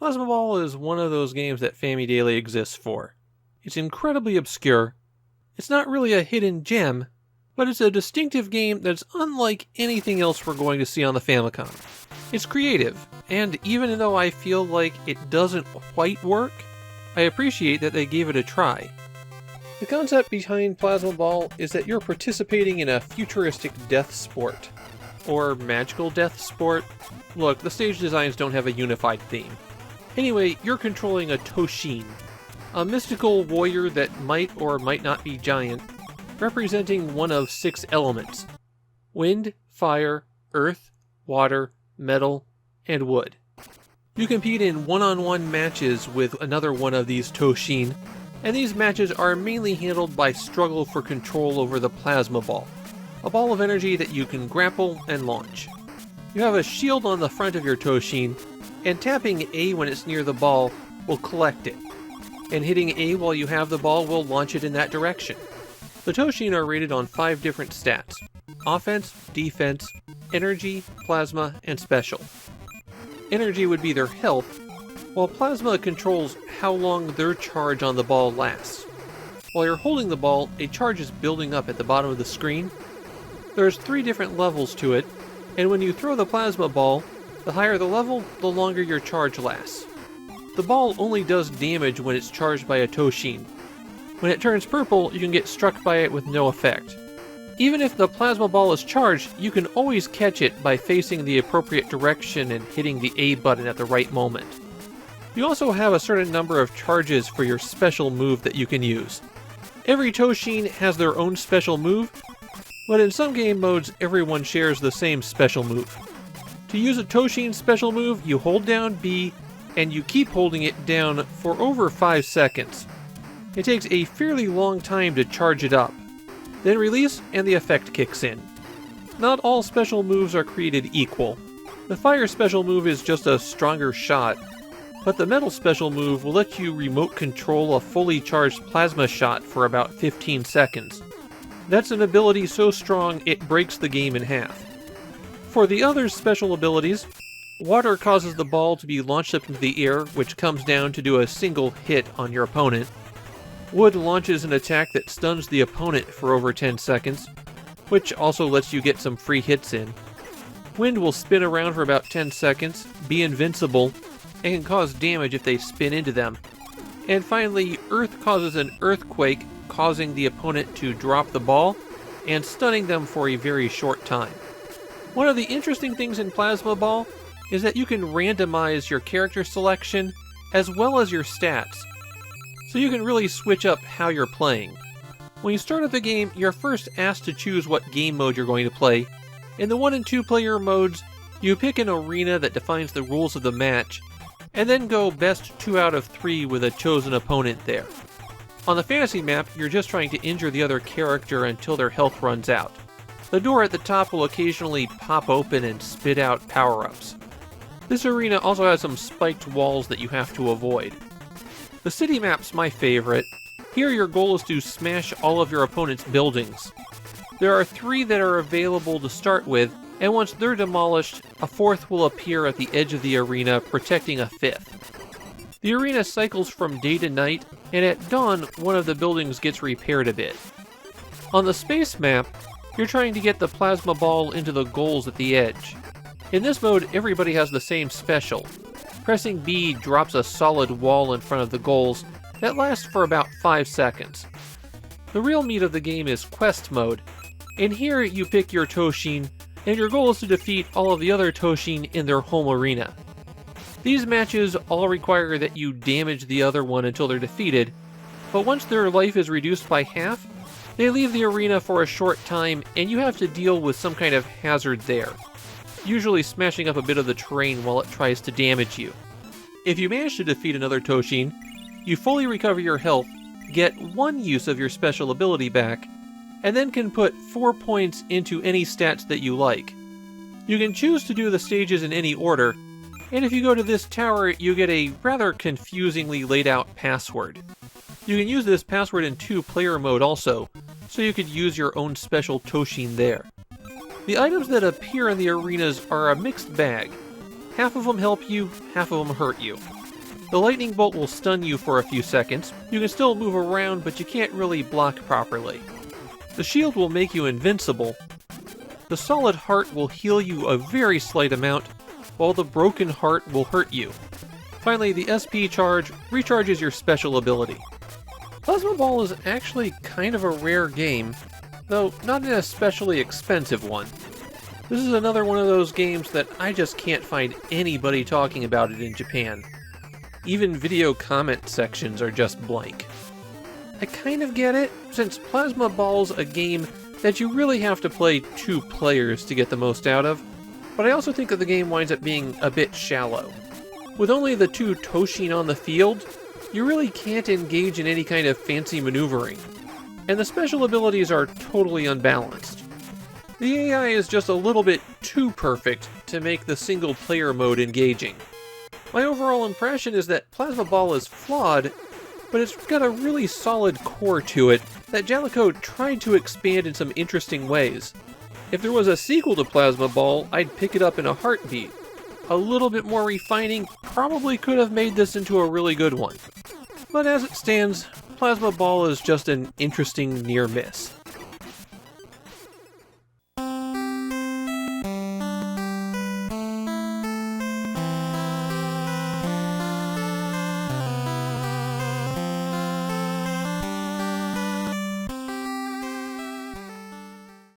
Plasma Ball is one of those games that Famidaily exists for. It's incredibly obscure. It's not really a hidden gem, but it's a distinctive game that's unlike anything else we're going to see on the Famicom. It's creative, and even though I feel like it doesn't quite work, I appreciate that they gave it a try. The concept behind Plasma Ball is that you're participating in a futuristic death sport. Or magical death sport? Look, the stage designs don't have a unified theme. Anyway, you're controlling a Toshin, a mystical warrior that might or might not be giant, representing one of 6 elements: wind, fire, earth, water, metal, and wood. You compete in one-on-one matches with another one of these Toshin, and these matches are mainly handled by struggle for control over the Plasma Ball, a ball of energy that you can grapple and launch. You have a shield on the front of your Toshin, and tapping A when it's near the ball will collect it, and hitting A while you have the ball will launch it in that direction. The Toshin are rated on 5 different stats: offense, defense, energy, plasma, and special. Energy would be their health, while plasma controls how long their charge on the ball lasts. While you're holding the ball, a charge is building up at the bottom of the screen. There's 3 different levels to it, and when you throw the plasma ball, the higher the level, the longer your charge lasts. The ball only does damage when it's charged by a Toshin. When it turns purple, you can get struck by it with no effect. Even if the plasma ball is charged, you can always catch it by facing the appropriate direction and hitting the A button at the right moment. You also have a certain number of charges for your special move that you can use. Every Toshin has their own special move, but in some game modes everyone shares the same special move. To use a Toshin special move, you hold down B, and you keep holding it down for over 5 seconds. It takes a fairly long time to charge it up. Then release, and the effect kicks in. Not all special moves are created equal. The fire special move is just a stronger shot, but the metal special move will let you remote control a fully charged plasma shot for about 15 seconds. That's an ability so strong it breaks the game in half. For the other special abilities, water causes the ball to be launched up into the air, which comes down to do a single hit on your opponent. Wood launches an attack that stuns the opponent for over 10 seconds, which also lets you get some free hits in. Wind will spin around for about 10 seconds, be invincible, and can cause damage if they spin into them. And finally, Earth causes an earthquake, causing the opponent to drop the ball, and stunning them for a very short time. One of the interesting things in Plasma Ball is that you can randomize your character selection as well as your stats, so you can really switch up how you're playing. When you start at the game, you're first asked to choose what game mode you're going to play. In the 1 and 2 player modes, you pick an arena that defines the rules of the match, and then go best 2 out of 3 with a chosen opponent there. On the fantasy map, you're just trying to injure the other character until their health runs out. The door at the top will occasionally pop open and spit out power-ups. This arena also has some spiked walls that you have to avoid. The city map's my favorite. Here your goal is to smash all of your opponent's buildings. There are 3 that are available to start with, and once they're demolished, a 4th will appear at the edge of the arena, protecting a 5th. The arena cycles from day to night, and at dawn, one of the buildings gets repaired a bit. On the space map, you're trying to get the plasma ball into the goals at the edge. In this mode, everybody has the same special. Pressing B drops a solid wall in front of the goals that lasts for about 5 seconds. The real meat of the game is quest mode, and here you pick your Toshin, and your goal is to defeat all of the other Toshin in their home arena. These matches all require that you damage the other one until they're defeated, but once their life is reduced by half, they leave the arena for a short time, and you have to deal with some kind of hazard there, usually smashing up a bit of the terrain while it tries to damage you. If you manage to defeat another Toshin, you fully recover your health, get 1 use of your special ability back, and then can put 4 points into any stats that you like. You can choose to do the stages in any order, and if you go to this tower, you get a rather confusingly laid out password. You can use this password in 2-player mode also, so you could use your own special Toshin there. The items that appear in the arenas are a mixed bag. Half of them help you, half of them hurt you. The lightning bolt will stun you for a few seconds. You can still move around, but you can't really block properly. The shield will make you invincible. The solid heart will heal you a very slight amount, while the broken heart will hurt you. Finally, the SP charge recharges your special ability. Plasma Ball is actually kind of a rare game, though not an especially expensive one. This is another one of those games that I just can't find anybody talking about it in Japan. Even video comment sections are just blank. I kind of get it, since Plasma Ball's a game that you really have to play 2 players to get the most out of, but I also think that the game winds up being a bit shallow. With only the 2 Toshin on the field, you really can't engage in any kind of fancy maneuvering, and the special abilities are totally unbalanced. The AI is just a little bit too perfect to make the single-player mode engaging. My overall impression is that Plasma Ball is flawed, but it's got a really solid core to it that Jalico tried to expand in some interesting ways. If there was a sequel to Plasma Ball, I'd pick it up in a heartbeat. A little bit more refining probably could have made this into a really good one. But as it stands, Plasma Ball is just an interesting near miss.